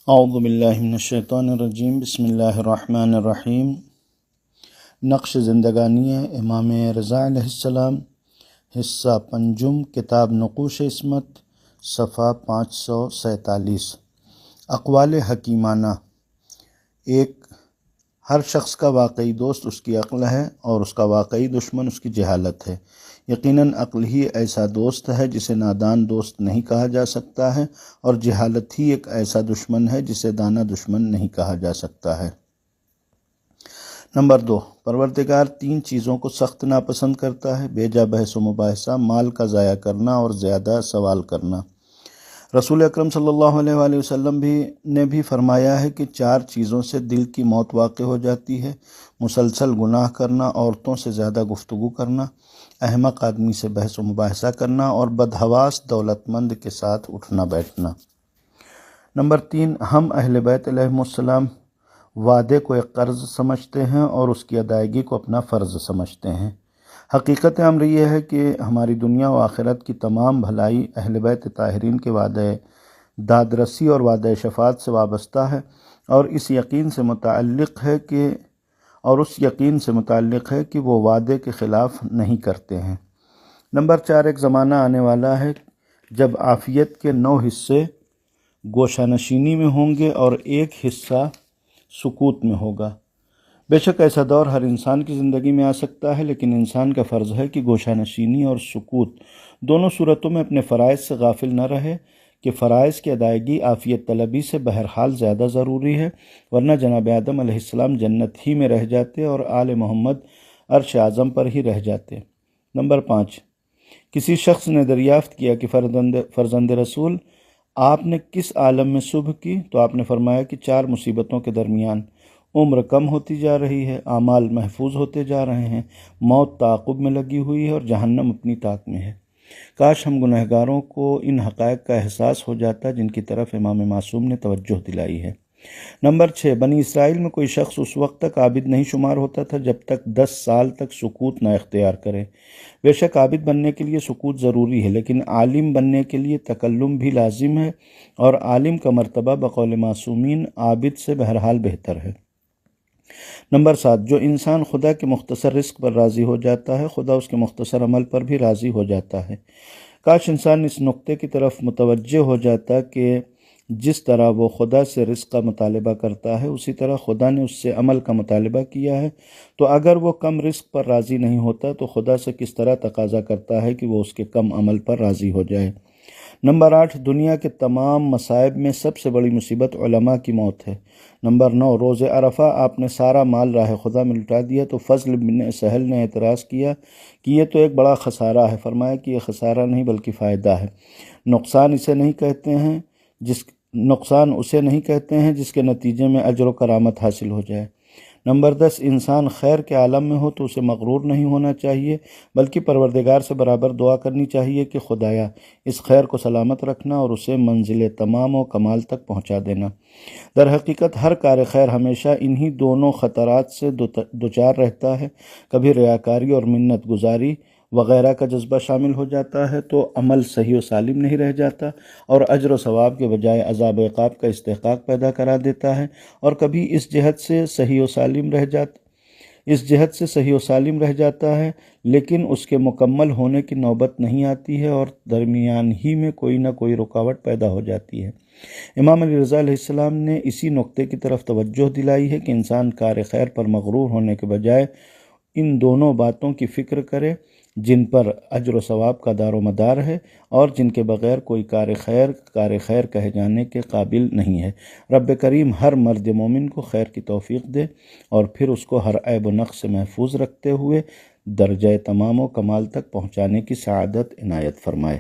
اعوذ باللہ من الشیطان الرجیم، بسم اللہ الرحمن الرحیم۔ نقش زندگانی امام رضا علیہ السلام، حصہ پنجم، کتاب نقوش عصمت، صفحہ 547۔ اقوال حکیمانہ۔ ایک، ہر شخص کا واقعی دوست اس کی عقل ہے اور اس کا واقعی دشمن اس کی جہالت ہے۔ یقیناً عقل ہی ایسا دوست ہے جسے نادان دوست نہیں کہا جا سکتا ہے، اور جہالت ہی ایک ایسا دشمن ہے جسے دانا دشمن نہیں کہا جا سکتا ہے۔ نمبر 2، پروردگار تین چیزوں کو سخت ناپسند کرتا ہے: بیجا بحث و مباحثہ، مال کا ضائع کرنا اور زیادہ سوال کرنا۔ رسول اکرم صلی اللہ علیہ وآلہ وسلم نے بھی فرمایا ہے کہ چار چیزوں سے دل کی موت واقع ہو جاتی ہے: مسلسل گناہ کرنا، عورتوں سے زیادہ گفتگو کرنا، احمق آدمی سے بحث و مباحثہ کرنا، اور بدحواس دولت مند کے ساتھ اٹھنا بیٹھنا۔ نمبر 3، ہم اہل بیت علیہم السلام وعدے کو ایک قرض سمجھتے ہیں اور اس کی ادائیگی کو اپنا فرض سمجھتے ہیں۔ حقیقت امر یہ ہے کہ ہماری دنیا و آخرت کی تمام بھلائی اہل بیت طاہرین کے وعدہ دادرسی اور وعدہ شفاعت سے وابستہ ہے، اور اس یقین سے متعلق ہے کہ وہ وعدے کے خلاف نہیں کرتے ہیں۔ نمبر 4، ایک زمانہ آنے والا ہے جب عافیت کے 9 حصے گوشہ نشینی میں ہوں گے اور ایک حصہ سکوت میں ہوگا۔ بے شک ایسا دور ہر انسان کی زندگی میں آ سکتا ہے، لیکن انسان کا فرض ہے کہ گوشہ نشینی اور سکوت دونوں صورتوں میں اپنے فرائض سے غافل نہ رہے، کہ فرائض کی ادائیگی عافیت طلبی سے بہرحال زیادہ ضروری ہے، ورنہ جناب آدم علیہ السلام جنت ہی میں رہ جاتے اور آل محمد عرش اعظم پر ہی رہ جاتے۔ نمبر 5، کسی شخص نے دریافت کیا کہ فرزند رسول، آپ نے کس عالم میں صبح کی؟ تو آپ نے فرمایا کہ 4 مصیبتوں کے درمیان: عمر کم ہوتی جا رہی ہے، اعمال محفوظ ہوتے جا رہے ہیں، موت تعاقب میں لگی ہوئی ہے، اور جہنم اپنی طاق میں ہے۔ کاش ہم گنہگاروں کو ان حقائق کا احساس ہو جاتا جن کی طرف امام معصوم نے توجہ دلائی ہے۔ نمبر 6، بنی اسرائیل میں کوئی شخص اس وقت تک عابد نہیں شمار ہوتا تھا جب تک 10 سال تک سکوت نہ اختیار کرے۔ بے شک عابد بننے کے لیے سکوت ضروری ہے، لیکن عالم بننے کے لیے تکلم بھی لازم ہے، اور عالم کا مرتبہ بقول معصومین عابد سے بہرحال بہتر ہے۔ نمبر 7، جو انسان خدا کے مختصر رزق پر راضی ہو جاتا ہے، خدا اس کے مختصر عمل پر بھی راضی ہو جاتا ہے۔ کاش انسان اس نقطے کی طرف متوجہ ہو جاتا کہ جس طرح وہ خدا سے رزق کا مطالبہ کرتا ہے، اسی طرح خدا نے اس سے عمل کا مطالبہ کیا ہے، تو اگر وہ کم رزق پر راضی نہیں ہوتا تو خدا سے کس طرح تقاضا کرتا ہے کہ وہ اس کے کم عمل پر راضی ہو جائے۔ نمبر 8، دنیا کے تمام مصائب میں سب سے بڑی مصیبت علماء کی موت ہے۔ نمبر 9، روز عرفہ آپ نے سارا مال راہ خدا میں لٹا دیا تو فضل بن سہل نے اعتراض کیا کہ یہ تو ایک بڑا خسارہ ہے۔ فرمایا کہ یہ خسارہ نہیں بلکہ فائدہ ہے۔ نقصان اسے نہیں کہتے ہیں جس کے نتیجے میں اجر و کرامت حاصل ہو جائے۔ نمبر 10، انسان خیر کے عالم میں ہو تو اسے مغرور نہیں ہونا چاہیے، بلکہ پروردگار سے برابر دعا کرنی چاہیے کہ خدایا اس خیر کو سلامت رکھنا اور اسے منزل تمام و کمال تک پہنچا دینا۔ در حقیقت ہر کار خیر ہمیشہ انہی دونوں خطرات سے دوچار رہتا ہے۔ کبھی ریاکاری اور منت گزاری وغیرہ کا جذبہ شامل ہو جاتا ہے تو عمل صحیح و سالم نہیں رہ جاتا اور اجر و ثواب کے بجائے عذاب و عقاب کا استحقاق پیدا کرا دیتا ہے، اور کبھی اس جہت سے صحیح و سالم رہ جاتا ہے لیکن اس کے مکمل ہونے کی نوبت نہیں آتی ہے اور درمیان ہی میں کوئی نہ کوئی رکاوٹ پیدا ہو جاتی ہے۔ امام علی رضا علیہ السلام نے اسی نقطے کی طرف توجہ دلائی ہے کہ انسان کار خیر پر مغرور ہونے کے بجائے ان دونوں باتوں کی فکر کرے جن پر اجر و ثواب کا دار و مدار ہے اور جن کے بغیر کوئی کار خیر کہے جانے کے قابل نہیں ہے۔ رب کریم ہر مرد مومن کو خیر کی توفیق دے اور پھر اس کو ہر عیب و نقص سے محفوظ رکھتے ہوئے درجہ تمام و کمال تک پہنچانے کی سعادت عنایت فرمائے۔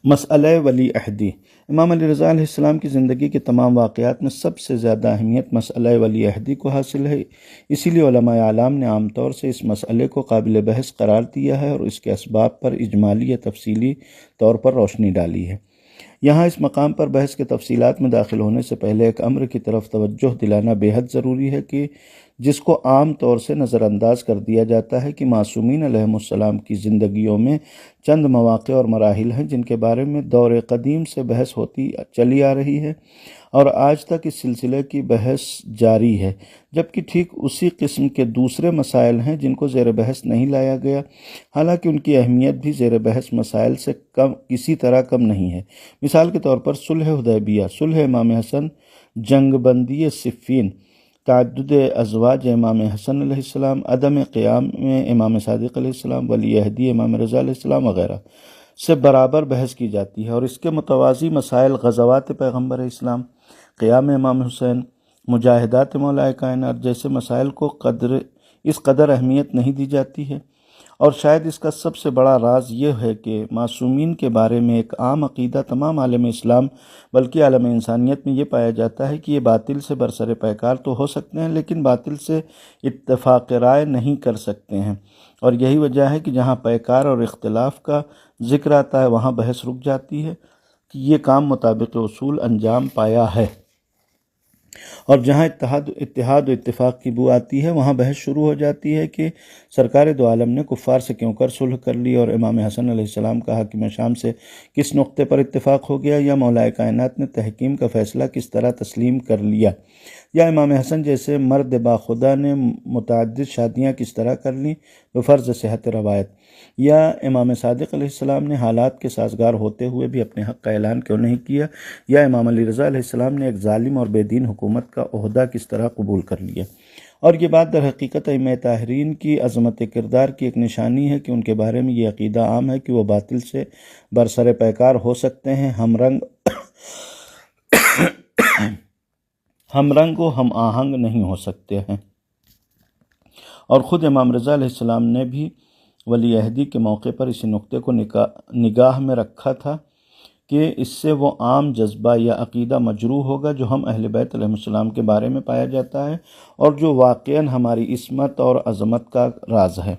مسئلہ ولی عہدی۔ امام علی رضا علیہ السلام کی زندگی کے تمام واقعات میں سب سے زیادہ اہمیت مسئلہ ولی عہدی کو حاصل ہے، اسی لیے علماء اعلام نے عام طور سے اس مسئلے کو قابل بحث قرار دیا ہے اور اس کے اسباب پر اجمالی یا تفصیلی طور پر روشنی ڈالی ہے۔ یہاں اس مقام پر بحث کے تفصیلات میں داخل ہونے سے پہلے ایک امر کی طرف توجہ دلانا بے حد ضروری ہے کہ جس کو عام طور سے نظر انداز کر دیا جاتا ہے کہ معصومین علیہم السلام کی زندگیوں میں چند مواقع اور مراحل ہیں جن کے بارے میں دور قدیم سے بحث ہوتی چلی آ رہی ہے اور آج تک اس سلسلے کی بحث جاری ہے، جبکہ ٹھیک اسی قسم کے دوسرے مسائل ہیں جن کو زیر بحث نہیں لایا گیا، حالانکہ ان کی اہمیت بھی زیر بحث مسائل سے کسی طرح کم نہیں ہے۔ مثال کے طور پر صلح حدیبیہ، صلح امام حسن، جنگ بندی صفین، تعدد ازواج امام حسن علیہ السلام، عدم قیام امام صادق علیہ السلام، ولی عہدی امام رضا علیہ السلام وغیرہ سے برابر بحث کی جاتی ہے، اور اس کے متوازی مسائل غزوات پیغمبر اسلام، قیام امام حسین، مجاہدات مولا کائنات جیسے مسائل کو اس قدر اہمیت نہیں دی جاتی ہے۔ اور شاید اس کا سب سے بڑا راز یہ ہے کہ معصومین کے بارے میں ایک عام عقیدہ تمام عالم اسلام بلکہ عالم انسانیت میں یہ پایا جاتا ہے کہ یہ باطل سے برسر پیکار تو ہو سکتے ہیں لیکن باطل سے اتفاق رائے نہیں کر سکتے ہیں، اور یہی وجہ ہے کہ جہاں پیکار اور اختلاف کا ذکر آتا ہے وہاں بحث رک جاتی ہے کہ یہ کام مطابق اصول انجام پایا ہے، اور جہاں اتحاد و اتفاق کی بو آتی ہے وہاں بحث شروع ہو جاتی ہے کہ سرکار دو عالم نے کفار سے کیوں کر صلح کر لی، اور امام حسن علیہ السلام کا حاکم شام سے کس نقطے پر اتفاق ہو گیا، یا مولا کائنات نے تحکیم کا فیصلہ کس طرح تسلیم کر لیا، یا امام حسن جیسے مرد باخدا نے متعدد شادیاں کس طرح کر لیں بفرض صحت روایت، یا امام صادق علیہ السلام نے حالات کے سازگار ہوتے ہوئے بھی اپنے حق کا اعلان کیوں نہیں کیا، یا امام علی رضا علیہ السلام نے ایک ظالم اور بے دین حکومت کا عہدہ کس طرح قبول کر لیا۔ اور یہ بات در حقیقت ائمہ طاہرین کی عظمت کردار کی ایک نشانی ہے کہ ان کے بارے میں یہ عقیدہ عام ہے کہ وہ باطل سے برسر پیکار ہو سکتے ہیں، ہم رنگ و ہم آہنگ نہیں ہو سکتے ہیں، اور خود امام رضا علیہ السلام نے بھی ولی عہدی کے موقع پر اسی نقطے کو نگاہ میں رکھا تھا کہ اس سے وہ عام جذبہ یا عقیدہ مجروح ہوگا جو ہم اہل بیت علیہ السلام کے بارے میں پایا جاتا ہے اور جو واقعاً ہماری عصمت اور عظمت کا راز ہے۔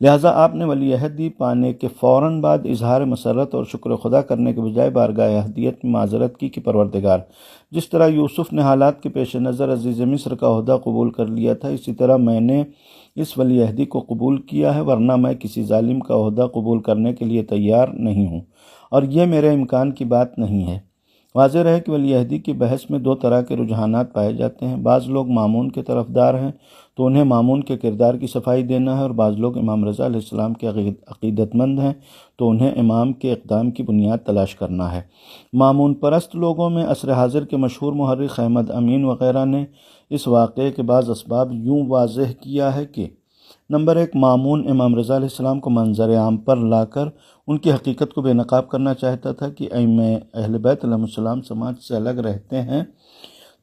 لہٰذا آپ نے ولی عہدی پانے کے فوراً بعد اظہار مسرت اور شکر خدا کرنے کے بجائے بارگاہ عہدیت میں معذرت کی کہ پروردگار، جس طرح یوسف نے حالات کے پیش نظر عزیز مصر کا عہدہ قبول کر لیا تھا، اسی طرح میں نے اس ولی عہدی کو قبول کیا ہے، ورنہ میں کسی ظالم کا عہدہ قبول کرنے کے لیے تیار نہیں ہوں، اور یہ میرے امکان کی بات نہیں ہے۔ واضح رہے کہ ولی عہدی کی بحث میں دو طرح کے رجحانات پائے جاتے ہیں، بعض لوگ مامون کے طرفدار ہیں تو انہیں مامون کے کردار کی صفائی دینا ہے، اور بعض لوگ امام رضا علیہ السلام کے عقیدت مند ہیں تو انہیں امام کے اقدام کی بنیاد تلاش کرنا ہے۔ مامون پرست لوگوں میں عصر حاضر کے مشہور محرخ احمد امین وغیرہ نے اس واقعے کے بعض اسباب یوں واضح کیا ہے کہ نمبر 1، مامون امام رضا علیہ السلام کو منظر عام پر لا کر ان کی حقیقت کو بے نقاب کرنا چاہتا تھا کہ ائمہ اہل بیت علیہ السلام سماج سے الگ رہتے ہیں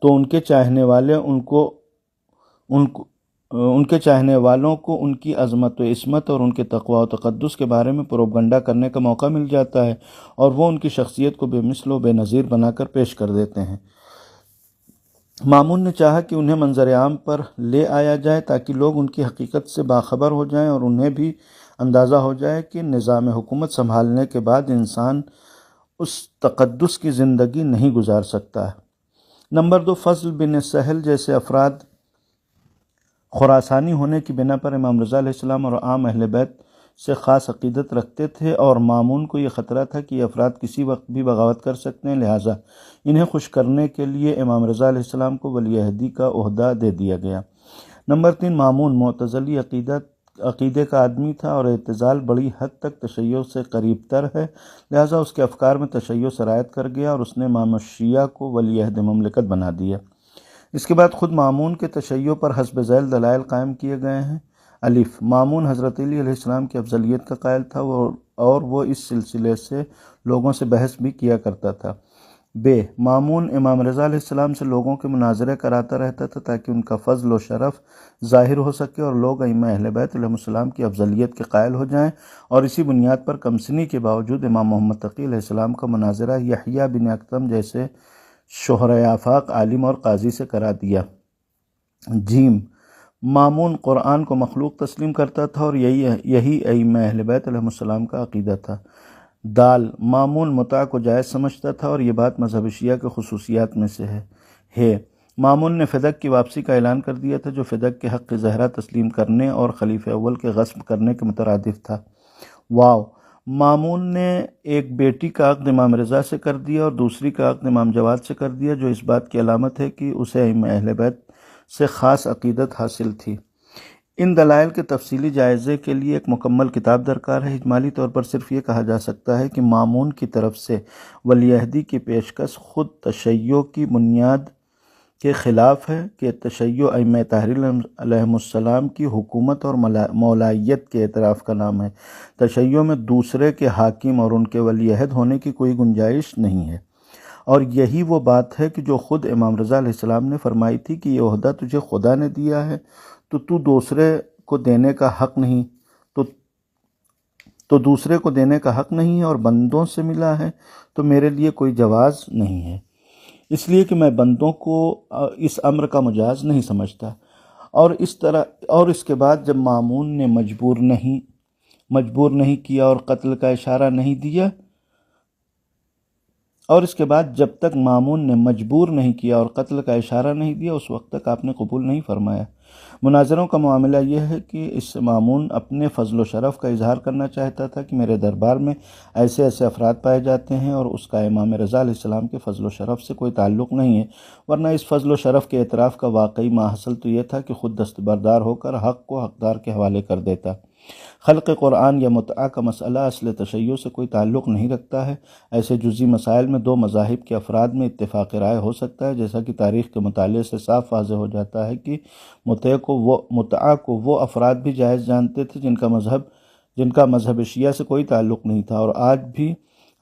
تو ان کے چاہنے والوں کو ان کی عظمت و عصمت اور ان کے تقوی و تقدس کے بارے میں پروپگنڈا کرنے کا موقع مل جاتا ہے، اور وہ ان کی شخصیت کو بے مثل و بے نظیر بنا کر پیش کر دیتے ہیں۔ مامون نے چاہا کہ انہیں منظر عام پر لے آیا جائے تاکہ لوگ ان کی حقیقت سے باخبر ہو جائیں اور انہیں بھی اندازہ ہو جائے کہ نظام حکومت سنبھالنے کے بعد انسان اس تقدس کی زندگی نہیں گزار سکتا ہے۔ نمبر 2، فضل بن سہل جیسے افراد خراسانی ہونے کی بنا پر امام رضا علیہ السلام اور عام اہل بیت سے خاص عقیدت رکھتے تھے، اور مامون کو یہ خطرہ تھا کہ یہ افراد کسی وقت بھی بغاوت کر سکتے ہیں، لہٰذا انہیں خوش کرنے کے لیے امام رضا علیہ السلام کو ولی عہدی کا عہدہ دے دیا گیا۔ نمبر 3، مامون معتزلی عقیدے کا آدمی تھا اور اعتزال بڑی حد تک تشیع سے قریب تر ہے، لہٰذا اس کے افکار میں تشیع سرایت کر گیا اور اس نے امام الشیعہ کو ولی عہد مملکت بنا دیا۔ اس کے بعد خود مامون کے تشیع پر حسب ذیل دلائل قائم کیے گئے ہیں۔ الف، مامون حضرت علی علیہ السلام کی افضلیت کا قائل تھا اور وہ اس سلسلے سے لوگوں سے بحث بھی کیا کرتا تھا۔ ب، مامون امام رضا علیہ السلام سے لوگوں کے مناظرے کراتا رہتا تھا تاکہ ان کا فضل و شرف ظاہر ہو سکے اور لوگ ائمہ اہل بیت علیہ السلام کی افضلیت کے قائل ہو جائیں، اور اسی بنیاد پر کمسنی کے باوجود امام محمد تقی علیہ السلام کا مناظرہ یحییٰ بن اکثم جیسے شہرۂ آفاق عالم اور قاضی سے کرا دیا۔ جیم، مامون قرآن کو مخلوق تسلیم کرتا تھا اور یہی ائمہ اہل بیت علیہ السلام کا عقیدہ تھا۔ دال، مامون متع کو جائز سمجھتا تھا اور یہ بات مذہب شیعہ کے خصوصیات میں سے ہے۔ مامون نے فدق کی واپسی کا اعلان کر دیا تھا، جو فدق کے حق زہرہ تسلیم کرنے اور خلیفہ اول کے غصب کرنے کے مترادف تھا۔ واو! مامون نے ایک بیٹی کا عقد امام رضا سے کر دیا اور دوسری کا عقد امام جواد سے کر دیا، جو اس بات کی علامت ہے کہ اسے ائمہ اہل بیت سے خاص عقیدت حاصل تھی۔ ان دلائل کے تفصیلی جائزے کے لیے ایک مکمل کتاب درکار ہے۔ اجمالی طور پر صرف یہ کہا جا سکتا ہے کہ مامون کی طرف سے ولی عہدی کی پیشکش خود تشیع کی بنیاد کے خلاف ہے کہ تشیع ائمہ طاہرین علیہم السلام کی حکومت اور مولائیت کے اعتراف کا نام ہے۔ تشیع میں دوسرے کے حاکم اور ان کے ولی عہد ہونے کی کوئی گنجائش نہیں ہے، اور یہی وہ بات ہے کہ جو خود امام رضا علیہ السلام نے فرمائی تھی کہ یہ عہدہ تجھے خدا نے دیا ہے تو دوسرے کو دینے کا حق نہیں، تو دوسرے کو دینے کا حق نہیں ہے، اور بندوں سے ملا ہے تو میرے لیے کوئی جواز نہیں ہے، اس لیے کہ میں بندوں کو اس امر کا مجاز نہیں سمجھتا۔ اور اس کے بعد جب مامون نے مجبور نہیں کیا اور قتل کا اشارہ نہیں دیا، اور اس کے بعد جب تک مامون نے مجبور نہیں کیا اور قتل کا اشارہ نہیں دیا، اس وقت تک آپ نے قبول نہیں فرمایا۔ مناظروں کا معاملہ یہ ہے کہ اس مامون اپنے فضل و شرف کا اظہار کرنا چاہتا تھا کہ میرے دربار میں ایسے افراد پائے جاتے ہیں، اور اس کا امام رضا علیہ السلام کے فضل و شرف سے کوئی تعلق نہیں ہے، ورنہ اس فضل و شرف کے اعتراف کا واقعی ماحصل تو یہ تھا کہ خود دستبردار ہو کر حق کو حقدار کے حوالے کر دیتا۔ خلق قرآن یا متعہ کا مسئلہ اصل تشیع سے کوئی تعلق نہیں رکھتا ہے۔ ایسے جزئی مسائل میں دو مذاہب کے افراد میں اتفاق رائے ہو سکتا ہے، جیسا کہ تاریخ کے مطالعے سے صاف واضح ہو جاتا ہے کہ متعہ کو وہ افراد بھی جائز جانتے تھے جن کا مذہب شیعہ سے کوئی تعلق نہیں تھا، اور آج بھی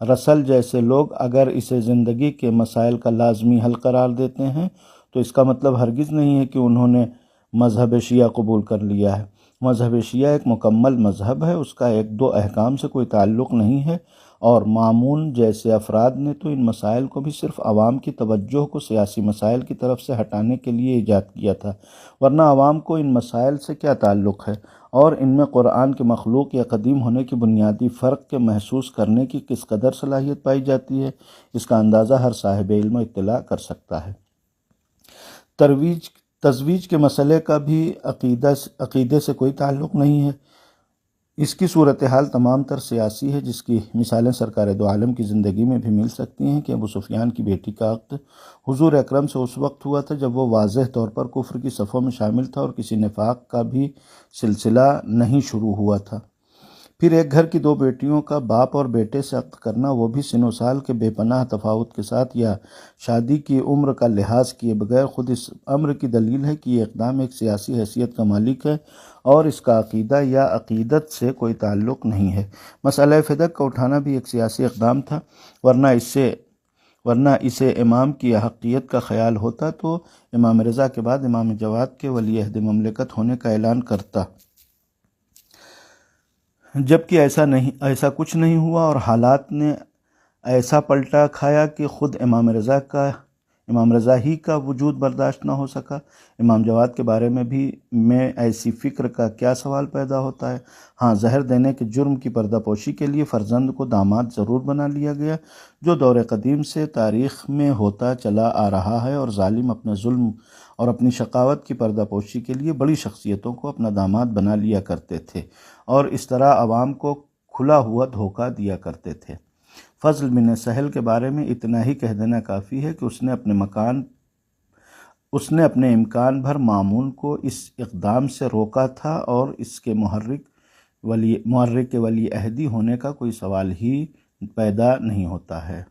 رسل جیسے لوگ اگر اسے زندگی کے مسائل کا لازمی حل قرار دیتے ہیں تو اس کا مطلب ہرگز نہیں ہے کہ انہوں نے مذہب شیعہ قبول کر لیا ہے۔ مذہب شیعہ ایک مکمل مذہب ہے، اس کا ایک دو احکام سے کوئی تعلق نہیں ہے، اور مامون جیسے افراد نے تو ان مسائل کو بھی صرف عوام کی توجہ کو سیاسی مسائل کی طرف سے ہٹانے کے لیے ایجاد کیا تھا، ورنہ عوام کو ان مسائل سے کیا تعلق ہے، اور ان میں قرآن کے مخلوق یا قدیم ہونے کی بنیادی فرق کے محسوس کرنے کی کس قدر صلاحیت پائی جاتی ہے، اس کا اندازہ ہر صاحب علم اطلاع کر سکتا ہے۔ تزویج کے مسئلے کا بھی عقیدے سے کوئی تعلق نہیں ہے۔ اس کی صورتحال تمام تر سیاسی ہے، جس کی مثالیں سرکار دو عالم کی زندگی میں بھی مل سکتی ہیں کہ ابو سفیان کی بیٹی کا عقد حضور اکرم سے اس وقت ہوا تھا جب وہ واضح طور پر کفر کی صفوں میں شامل تھا اور کسی نفاق کا بھی سلسلہ نہیں شروع ہوا تھا۔ پھر ایک گھر کی دو بیٹیوں کا باپ اور بیٹے سے عقد کرنا، وہ بھی سن و سال کے بے پناہ تفاوت کے ساتھ یا شادی کی عمر کا لحاظ کیے بغیر، خود اس امر کی دلیل ہے کہ یہ اقدام ایک سیاسی حیثیت کا مالک ہے اور اس کا عقیدہ یا عقیدت سے کوئی تعلق نہیں ہے۔ مسئلہ فدق کا اٹھانا بھی ایک سیاسی اقدام تھا، ورنہ اسے امام کی احقیت کا خیال ہوتا تو امام رضا کے بعد امام جواد کے ولی عہد مملکت ہونے کا اعلان کرتا، جبکہ ایسا کچھ نہیں ہوا، اور حالات نے ایسا پلٹا کھایا کہ خود امام رضا ہی کا وجود برداشت نہ ہو سکا۔ امام جواد کے بارے میں ایسی فکر کا کیا سوال پیدا ہوتا ہے؟ ہاں، زہر دینے کے جرم کی پردہ پوشی کے لیے فرزند کو داماد ضرور بنا لیا گیا، جو دور قدیم سے تاریخ میں ہوتا چلا آ رہا ہے، اور ظالم اپنے ظلم اور اپنی شقاوت کی پردہ پوشی کے لیے بڑی شخصیتوں کو اپنا داماد بنا لیا کرتے تھے، اور اس طرح عوام کو کھلا ہوا دھوکہ دیا کرتے تھے۔ فضل بن سہل کے بارے میں اتنا ہی کہہ دینا کافی ہے کہ اس نے اپنے امکان بھر مامون کو اس اقدام سے روکا تھا، اور اس کے محرک کے ولی عہدی ہونے کا کوئی سوال ہی پیدا نہیں ہوتا ہے۔